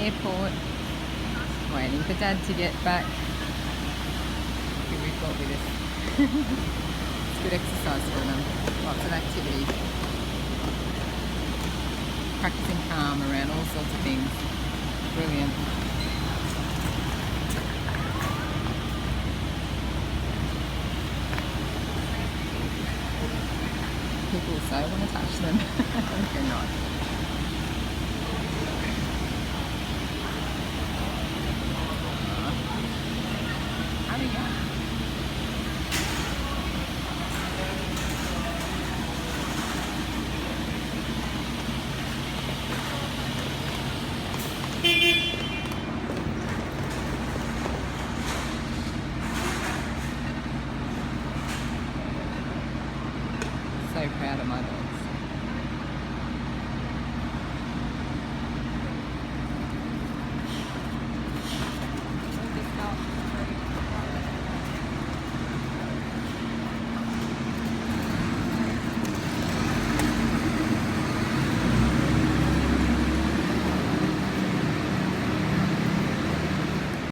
airport, waiting for Dad to get back. Who we've got with us. It's good exercise for them. Lots of activity. Practicing calm around all sorts of things. Brilliant. People so want to touch them. They're not. How do you go?